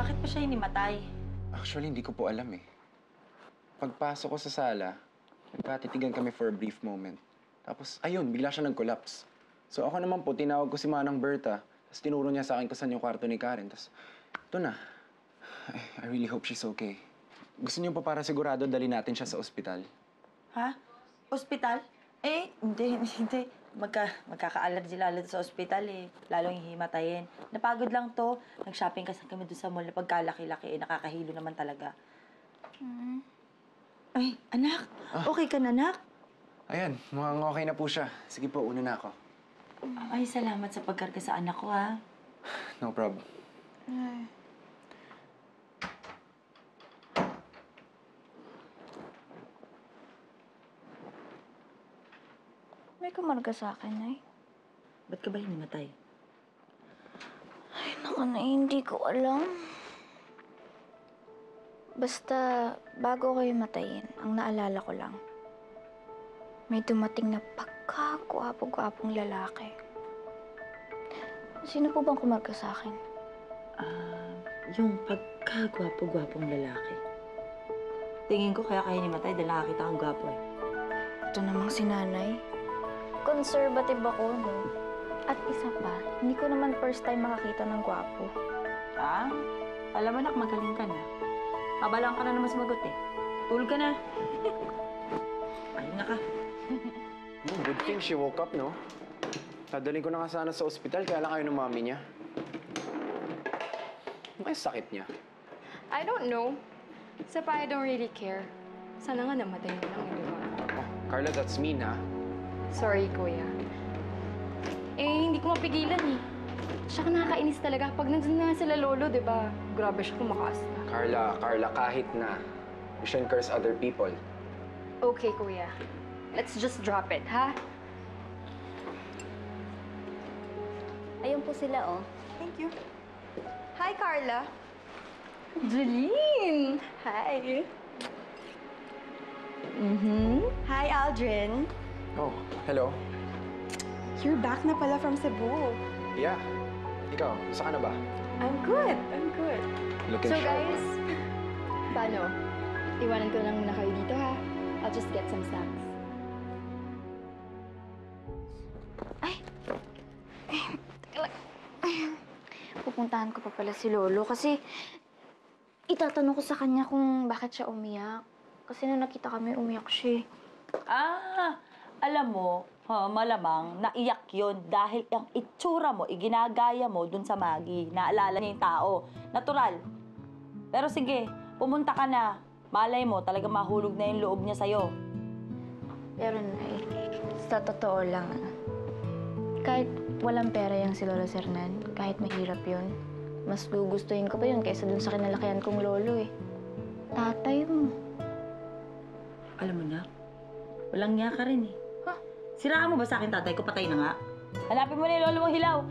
Bakit pa siya hinimatay? Actually, hindi ko po alam eh. Pagpasok ko sa sala, nagkatitigan kami for a brief moment. Tapos, ayun, bigla siya nag-collapse. So ako naman po, tinawag ko si Manang Berta. Tapos tinuro niya sa akin kung saan yung kwarto ni Karen. Tapos, ito na. I really hope she's okay. Gusto niyo pa para sigurado dali natin siya sa ospital? Ha? Ospital? Eh, hindi. Magkaka-allergy lalo sa ospital eh. Lalong hihimatayin. Napagod lang to. Nag-shopping kasi kami doon sa mall na pagkalaki-laki eh. Nakakahilo naman talaga. Ay, anak. Okay ka na, anak? Ayan, mukhang okay na po siya. Sige po, una na ako. Ay, salamat sa pagkarga sa anak ko, ha? No problem. Ay. May kumarga sa akin, Nay. Ba't ka ba hinimatay? Ay, naku, Nay, hindi ko alam. Basta, bago ko matayin, ang naalala ko lang, may dumating na pagkagwapo-gwapong lalaki. Sino po bang kumarga sa akin? Yung pagkagwapo-gwapong lalaki. Tingin ko kaya hinimatay dahil nakakita kang gwapo eh. Ito namang si Nanay. Conservative ako, no? At isa pa, hindi ko naman first time makakita ng gwapo. Ah? Alam mo, nak, magaling ka na. Mabalang ka na naman sumagot eh. Tulog ka na. Ayun na ka. Good thing she woke up, no? Dadalhin ko na nga sana sa ospital, kaya lang ayaw ng mami niya. Ano kaya sakit niya? I don't know. Sa pa, I don't really care. Sana nga namatay na lang, di ba? Oh, Carla, that's mean, ha? Sorry, kuya. Eh, hindi ko mapigilan eh. Siya nakakainis talaga. Pag nandun na sila lolo, di ba? Grabe siya kumakaas na. Carla, kahit na. You shouldn't curse other people. Okay, kuya. Let's just drop it, ha? Ayun po sila, oh. Thank you. Hi, Carla. Jeline! Hi. Hi, Aldrin. Oh, hello. You're back na pala from Cebu. Yeah. Ikaw, saan ka na ba? I'm good. I'm good. Looking So, sharp, guys, huh? paano? Iwanan ko lang muna kayo dito, ha? I'll just get some snacks. Pupuntahan ko pa pala si Lolo kasi itatanong ko sa kanya kung bakit siya umiyak. Kasi nung nakita kami, umiyak siya. Alam mo, malamang naiyak yon dahil ang itsura mo, iginagaya mo dun sa Maggie. Naalala niya yung tao. Natural. Pero sige, pumunta ka na. Malay mo, talaga mahulog na yung loob niya sa'yo. Pero Nay, sa totoo lang, kahit walang pera yung si Lolo Sernan, kahit mahirap yun, mas gugustuhin ko pa yun kaysa dun sa kinalakihan kong lolo eh. Tatay mo. Alam mo na, walang niya ka rin eh. Siraan mo ba sa akin tatay ko? Patay na nga. Hanapin mo na yung lolo mong hilaw.